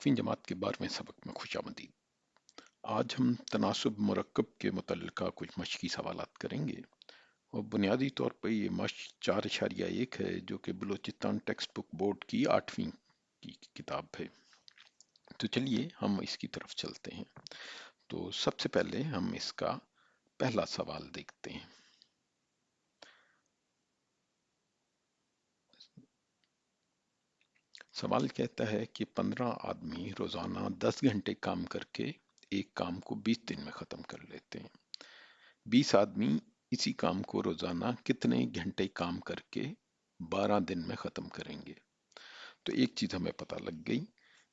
8वीं जमात के 12वें सबक में खुशामदीद। आज हम तनासुब मुरक्कब के मुतल्लिका कुछ मशकी सवालात करेंगे और बुनियादी तौर पर ये मश्क 4.1 है जो कि बलूचिस्तान टेक्स्ट बुक बोर्ड की 8वीं की किताब है। तो चलिए हम इसकी तरफ चलते हैं। तो सबसे पहले हम इसका पहला सवाल देखते हैं। सवाल कहता है कि 15 आदमी रोजाना 10 घंटे काम करके एक काम को 20 दिन में खत्म कर लेते हैं। 20 आदमी इसी काम को रोजाना कितने घंटे काम करके 12 दिन में खत्म करेंगे। तो एक चीज हमें पता लग गई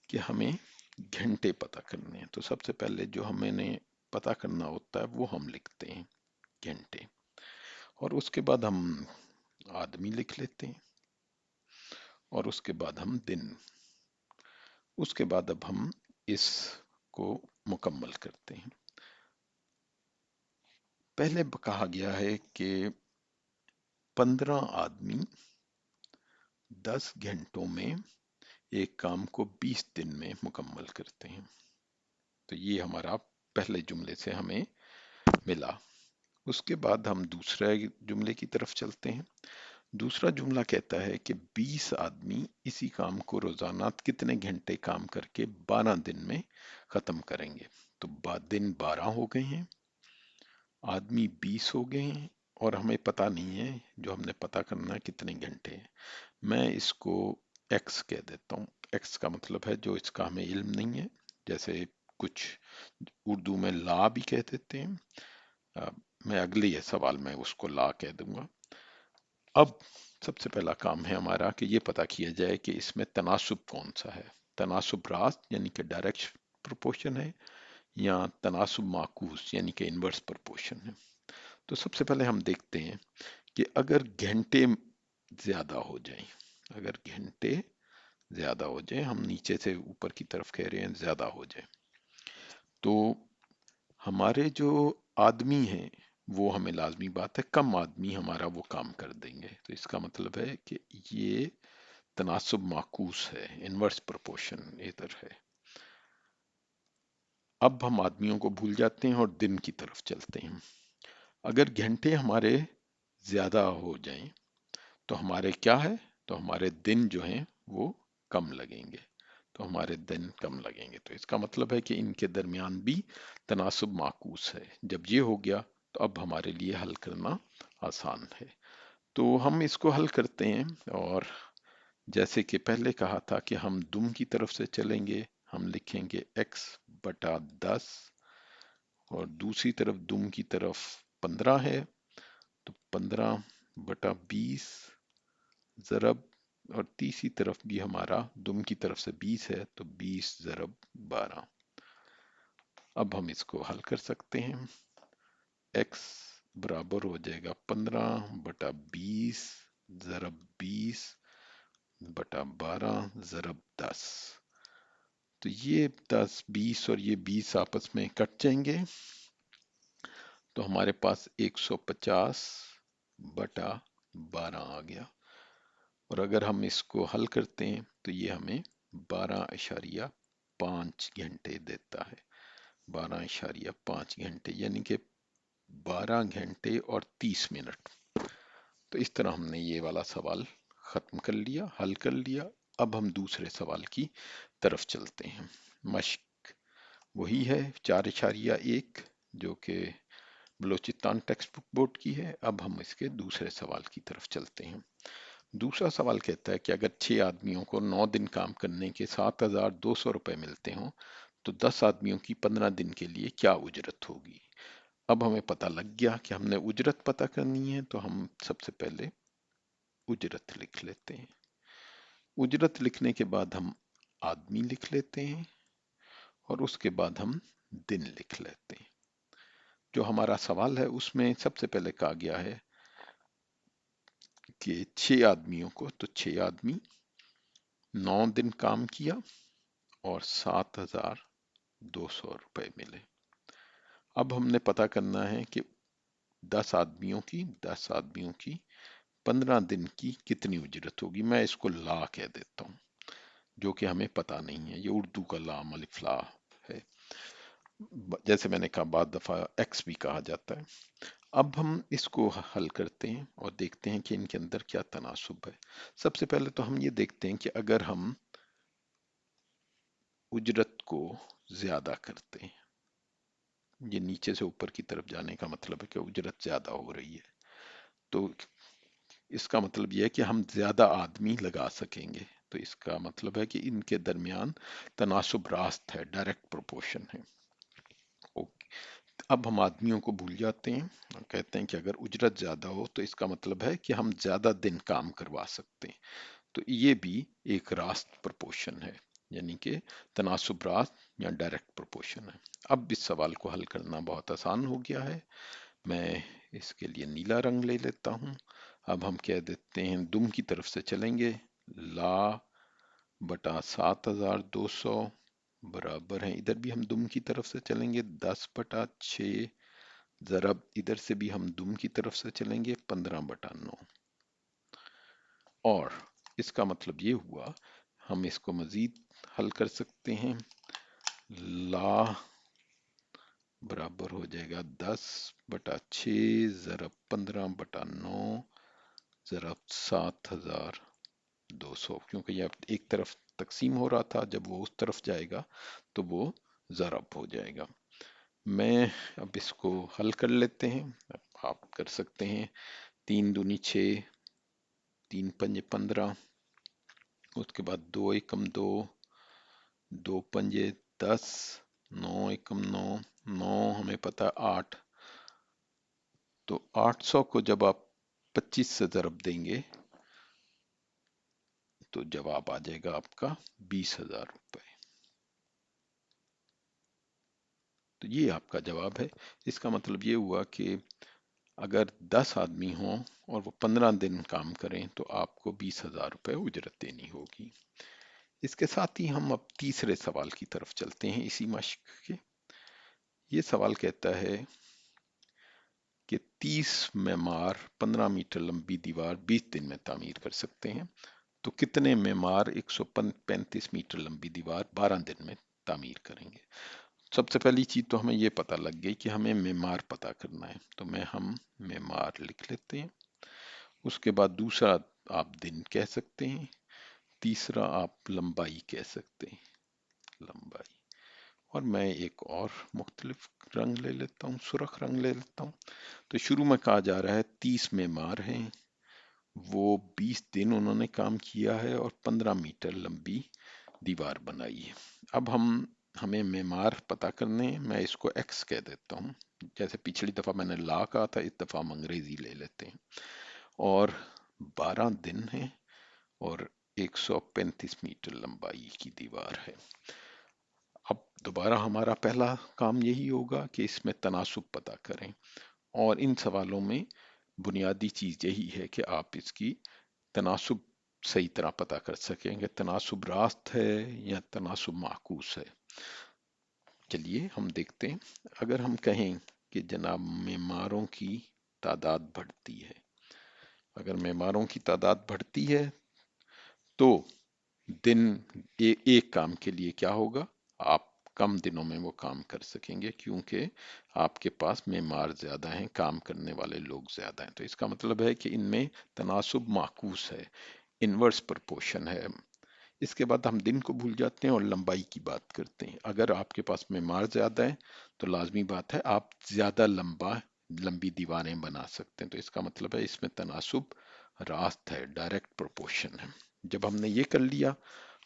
कि हमें घंटे पता करने हैं। तो सबसे पहले जो हमें पता करना होता है वो हम लिखते हैं घंटे, और उसके बाद हम आदमी लिख लेते हैं, और उसके बाद हम दिन। उसके बाद अब हम इसको मुकम्मल करते हैं। पहले कहा गया है कि 15 आदमी 10 घंटों में एक काम को 20 दिन में मुकम्मल करते हैं। तो ये हमारा पहले जुमले से हमें मिला। उसके बाद हम दूसरे जुमले की तरफ चलते हैं। दूसरा जुमला कहता है कि 20 आदमी इसी काम को रोजाना कितने घंटे काम करके 12 दिन में खत्म करेंगे। तो दिन 12 हो गए हैं, आदमी 20 हो गए हैं, और हमें पता नहीं है, जो हमने पता करना है कितने घंटे हैं। मैं इसको एक्स कह देता हूँ। एक्स का मतलब है जो इसका हमें इल्म नहीं है, जैसे कुछ उर्दू में ला भी कह देते हैं। मैं अगले सवाल में उसको ला कह दूंगा। अब सबसे पहला काम है हमारा कि ये पता किया जाए कि इसमें तनासुब कौन सा है। तनासुब रास्त यानी कि डायरेक्ट प्रोपोर्शन है, या तनासुब माकूस यानी कि इनवर्स प्रोपोर्शन है। तो सबसे पहले हम देखते हैं कि अगर घंटे ज्यादा हो जाएं, अगर घंटे ज्यादा हो जाए, हम नीचे से ऊपर की तरफ कह रहे हैं ज्यादा हो जाए, तो हमारे जो आदमी हैं वो हमें लाजमी बात है कम आदमी हमारा वो काम कर देंगे। तो इसका मतलब है कि ये तनासुब माकूस है, इनवर्स प्रोपोर्शन इधर है। अब हम आदमियों को भूल जाते हैं और दिन की तरफ चलते हैं। अगर घंटे हमारे ज्यादा हो जाएं तो हमारे क्या है, तो हमारे दिन जो हैं वो कम लगेंगे। तो हमारे दिन कम लगेंगे, तो इसका मतलब है कि इनके दरमियान भी तनासुब माकूस है। जब ये हो गया तो अब हमारे लिए हल करना आसान है। तो हम इसको हल करते हैं, और जैसे कि पहले कहा था कि हम दुम की तरफ से चलेंगे, हम लिखेंगे x बटा 10, और दूसरी तरफ दुम की तरफ 15 है, तो 15 बटा 20 ज़रब, और तीसरी तरफ भी हमारा दुम की तरफ से 20 है, तो 20 ज़रब 12। अब हम इसको हल कर सकते हैं। x बराबर हो जाएगा 15 बटा 20 ज़रब 20 बटा 12 ज़रब 10। तो ये 10 20 और ये 20 आपस में कट जाएंगे, तो हमारे पास 150 बटा 12 आ गया। और अगर हम इसको हल करते हैं तो ये हमें 12.5 घंटे देता है। 12.5 घंटे यानी कि 12 घंटे और 30 मिनट। तो इस तरह हमने ये वाला सवाल खत्म कर लिया, हल कर लिया। अब हम दूसरे सवाल की तरफ चलते हैं। मश्क वही है 4.1 जो कि बलोचिस्तान टेक्स्ट बुक बोर्ड की है। अब हम इसके दूसरे सवाल की तरफ चलते हैं। दूसरा सवाल कहता है कि अगर 6 आदमियों को 9 दिन काम करने के 7,200 रुपए मिलते हों तो 10 आदमियों की 15 दिन के लिए क्या उजरत होगी। अब हमें पता लग गया कि हमने उजरत पता करनी है, तो हम सबसे पहले उजरत लिख लेते हैं। उजरत लिखने के बाद हम आदमी लिख लेते हैं, और उसके बाद हम दिन लिख लेते हैं। जो हमारा सवाल है उसमें सबसे पहले कहा गया है कि 6 आदमियों को, तो 6 आदमी 9 दिन काम किया और 7,200 रुपए मिले। अब हमने पता करना है कि 10 आदमियों की 15 दिन की कितनी उजरत होगी। मैं इसको ला कह देता हूँ। जो कि हमें पता नहीं है। ये उर्दू का लाम अलिफ ला है। जैसे मैंने कहा बाद दफा एक्स भी कहा जाता है। अब हम इसको हल करते हैं और देखते हैं कि इनके अंदर क्या तनासुब है। सबसे पहले तो हम ये देखते हैं कि अगर हम उजरत को ज्यादा करते हैं, ये नीचे से ऊपर की तरफ जाने का मतलब है कि उजरत ज्यादा हो रही है, तो इसका मतलब यह है कि हम ज्यादा आदमी लगा सकेंगे। तो इसका मतलब है कि इनके दरमियान तनासुब रास्त है, डायरेक्ट प्रोपोर्शन है। ओके, अब हम आदमियों को भूल जाते हैं और कहते हैं कि अगर उजरत ज्यादा हो तो इसका मतलब है कि हम ज्यादा दिन काम करवा सकते हैं। तो ये भी एक रास्त प्रोपोर्शन है, यानी कि तनासुब रास्त या डायरेक्ट प्रोपोर्शन है। अब इस सवाल को हल करना बहुत आसान हो गया है। मैं इसके लिए नीला रंग ले लेता हूं। अब हम कह देते हैं दुम की तरफ से चलेंगे, ला बटा 7200 बराबर है, इधर भी हम दुम की तरफ से चलेंगे 10/6, जरब इधर से भी हम दुम की तरफ से चलेंगे 15/9। और इसका मतलब ये हुआ, हम इसको मजीद हल कर सकते हैं। ला बराबर हो जाएगा 10/6 जरब 15/9 जरब 7200, क्योंकि ये एक तरफ तकसीम हो रहा था, जब वो उस तरफ जाएगा तो वो जरब हो जाएगा। मैं अब इसको हल कर लेते हैं, अब आप कर सकते हैं। 3 दूनी 6, 3 पंजे 15, उसके बाद 2 एकम 2, 2 पंजे 10, 9 एकम 9, 9 हमें पता है 8, तो 800 को जब आप 25 से ज़रब देंगे तो जवाब आ जाएगा आपका 20,000 रुपए। तो ये आपका जवाब है। इसका मतलब ये हुआ कि अगर 10 आदमी हों और वो 15 दिन काम करें तो आपको 20,000 रुपए उजरत देनी होगी। इसके साथ ही हम अब तीसरे सवाल की तरफ चलते हैं इसी मश्क के। ये सवाल कहता है कि 30 मेमार 15 मीटर लंबी दीवार 20 दिन में तामीर कर सकते हैं, तो कितने मेमार 135 मीटर लंबी दीवार 12 दिन में तामीर करेंगे। सबसे पहली चीज तो हमें ये पता लग गई कि हमें मेमार पता करना है, तो हम मेमार लिख लेते हैं। उसके बाद दूसरा आप दिन कह सकते हैं, तीसरा आप लंबाई कह सकते हैं, लंबाई। और मैं एक और मुख्तलिफ रंग ले लेता हूँ, सुर्ख रंग ले लेता हूँ। तो शुरू में कहा जा रहा है 30 मेमार हैं, वो 20 दिन उन्होंने काम किया है और 15 मीटर लंबी दीवार बनाई है। अब हमें मेमार पता करने हैं, मैं इसको एक्स कह देता हूँ। जैसे पिछली दफा मैंने ला कहा था, इस दफा हम अंग्रेजी ले लेते हैं। और 12 दिन है और 135 मीटर लंबाई की दीवार है। अब दोबारा हमारा पहला काम यही होगा कि इसमें तनासुब पता करें, और इन सवालों में बुनियादी चीज यही है कि आप इसकी तनासुब सही तरह पता कर सकेंगे, तनासुब रास्त है या तनासुब माकूस है। चलिए हम देखते हैं। अगर हम कहें कि जनाब मेमारों की तादाद बढ़ती है, अगर मेमारों की तादाद बढ़ती है तो दिन एक काम के लिए क्या होगा, आप कम दिनों में वो काम कर सकेंगे, क्योंकि आपके पास मेमार ज्यादा हैं, काम करने वाले लोग ज्यादा हैं। तो इसका मतलब है कि इनमें तनासुब माकूस है, इनवर्स प्रोपोर्शन है। इसके बाद हम दिन को भूल जाते हैं और लंबाई की बात करते हैं। अगर आपके पास मेमार ज्यादा है तो लाजमी बात है आप ज्यादा लंबी दीवारें बना सकते हैं। तो इसका मतलब है इसमें तनासुब रास्त है, डायरेक्ट प्रोपोर्शन है। जब हमने ये कर लिया,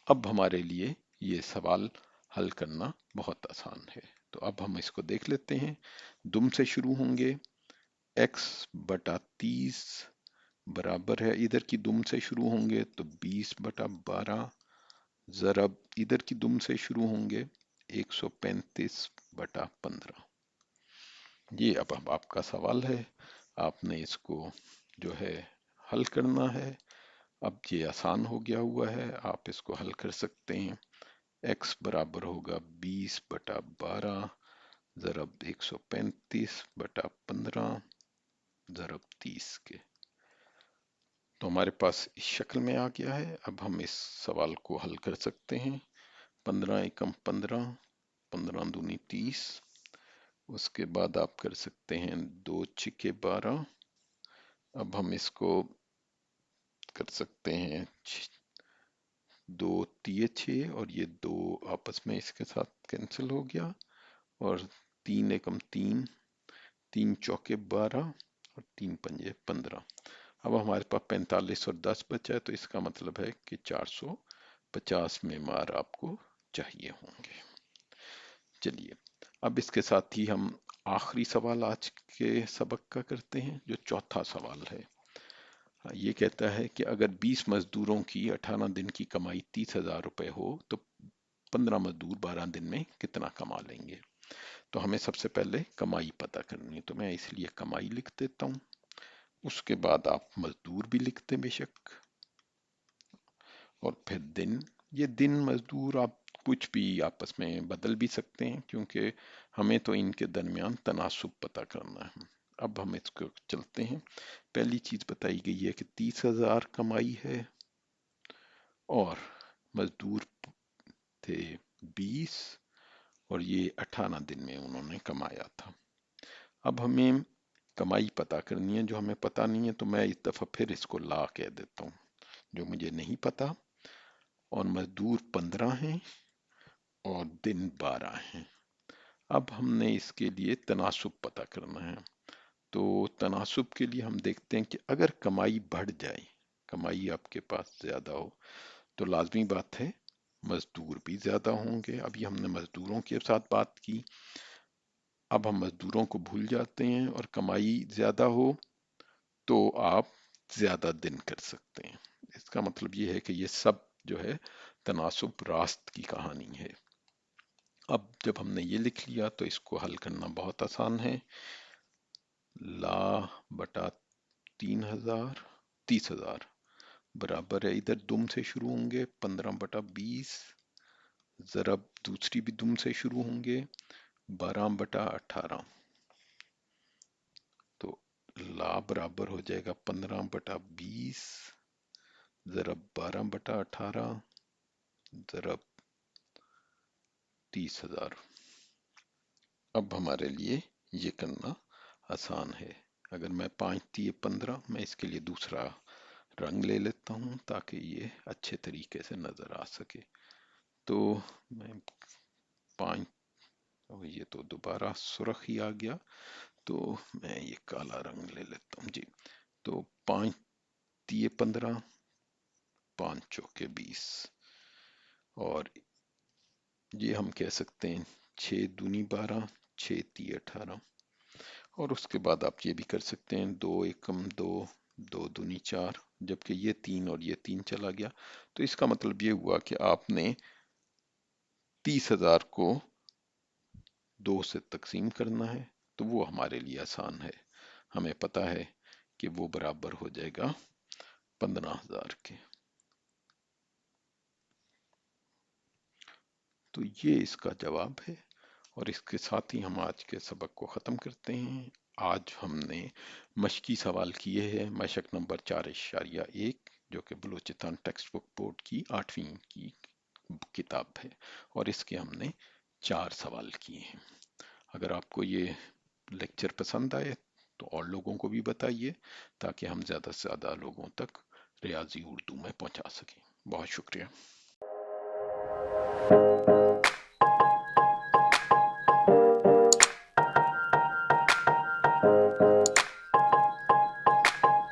अब हमारे लिए ये सवाल हल करना बहुत आसान है। तो अब हम इसको देख लेते हैं। दुम से शुरू होंगे, x/30 बराबर है, इधर की दुम से शुरू होंगे तो 20/12, जरब इधर की दुम से शुरू होंगे 135/15। ये अब आपका सवाल है, आपने इसको जो है हल करना है। अब ये आसान हो गया हुआ है, आप इसको हल कर सकते हैं। x बराबर होगा 20/12 जरब 135/15 जरब 30 के। تو ہمارے پاس اس شکل میں آ گیا ہے۔ اب ہم اس سوال کو حل کر سکتے ہیں۔ 15 ایکم 15، 15 دونی 30، اس کے بعد آپ کر سکتے ہیں 2 چھکے 12۔ اب ہم اس کو کر سکتے ہیں 2 تیے 6، اور یہ 2 آپس میں اس کے ساتھ کینسل ہو گیا، اور 3 ایکم 3، 3 چوکے 12، اور 3 پنجے 15۔ اب ہمارے پاس 45 اور 10 بچا ہے، تو اس کا مطلب ہے کہ 450 معمار آپ کو چاہیے ہوں گے۔ چلیے اب اس کے ساتھ ہی ہم آخری سوال آج کے سبق کا کرتے ہیں، جو چوتھا سوال ہے۔ یہ کہتا ہے کہ اگر 20 مزدوروں کی 18 دن کی کمائی 30,000 روپے ہو تو 15 مزدور 12 دن میں کتنا کما لیں گے؟ تو ہمیں سب سے پہلے کمائی پتہ کرنی ہے، تو میں اس لیے کمائی لکھ دیتا ہوں۔ اس کے بعد آپ مزدور بھی لکھ دیں بے شک، اور پھر دن۔ یہ دن مزدور آپ کچھ بھی آپس میں بدل بھی سکتے ہیں، کیونکہ ہمیں تو ان کے درمیان تناسب پتہ کرنا ہے۔ اب ہم اس کو چلتے ہیں۔ پہلی چیز بتائی گئی ہے کہ 30,000 کمائی ہے، اور مزدور تھے 20، اور یہ 18 دن میں انہوں نے کمایا تھا۔ اب ہمیں کمائی پتہ کرنی ہے، جو ہمیں پتہ نہیں ہے تو میں اس دفعہ پھر اس کو لا کہہ دیتا ہوں، جو مجھے نہیں پتا۔ اور مزدور 15 ہیں اور دن 12 ہیں۔ اب ہم نے اس کے لیے تناسب پتہ کرنا ہے۔ تو تناسب کے لیے ہم دیکھتے ہیں کہ اگر کمائی بڑھ جائے، کمائی آپ کے پاس زیادہ ہو، تو لازمی بات ہے مزدور بھی زیادہ ہوں گے۔ ابھی ہم نے مزدوروں کے ساتھ بات کی، اب ہم مزدوروں کو بھول جاتے ہیں، اور کمائی زیادہ ہو تو آپ زیادہ دن کر سکتے ہیں۔ اس کا مطلب یہ ہے کہ یہ سب جو ہے تناسب راست کی کہانی ہے۔ اب جب ہم نے یہ لکھ لیا تو اس کو حل کرنا بہت آسان ہے۔ لا بٹا 30,000 برابر ہے، ادھر دم سے شروع ہوں گے 15 بٹا 20، ضرب دوسری بھی دم سے شروع ہوں گے 12 بٹا 18۔ تو لا برابر ہو جائے گا 15 بٹا 20 ضرب 12 بٹا 18 ضرب 30,000۔ اب ہمارے لیے یہ کرنا آسان ہے۔ اگر میں 5 تیے 15، میں اس کے لیے دوسرا رنگ لے لیتا ہوں تاکہ یہ اچھے طریقے سے نظر آ سکے۔ تو میں 5، یہ تو دوبارہ سرخ ہی آ گیا، تو میں یہ کالا رنگ لے لیتا ہوں جی۔ تو 5 تیے 15، 5 چوکے 20، اور یہ ہم کہہ سکتے ہیں 6 دونی 12، 6 تیے 18۔ اور اس کے بعد آپ یہ بھی کر سکتے ہیں 2 ایکم 2، 2 دونی 4، جبکہ یہ 3 اور یہ 3 چلا گیا، تو اس کا مطلب یہ ہوا کہ آپ نے 30,000 کو 2 سے تقسیم کرنا ہے، تو وہ ہمارے لیے آسان ہے۔ ہمیں پتا ہے کہ وہ برابر ہو جائے گا 15,000 کے۔ تو یہ اس کا جواب ہے، اور اس کے ساتھ ہی ہم آج کے سبق کو ختم کرتے ہیں۔ آج ہم نے مشقی سوال کیے ہیں، مشق نمبر 4.1، جو کہ بلوچستان ٹیکسٹ بک بورڈ کی 8ویں کی کتاب ہے، اور اس کے ہم نے 4 سوال کیے ہیں۔ اگر آپ کو یہ لیکچر پسند آئے تو اور لوگوں کو بھی بتائیے، تاکہ ہم زیادہ سے زیادہ لوگوں تک ریاضی اردو میں پہنچا سکیں۔ بہت شکریہ۔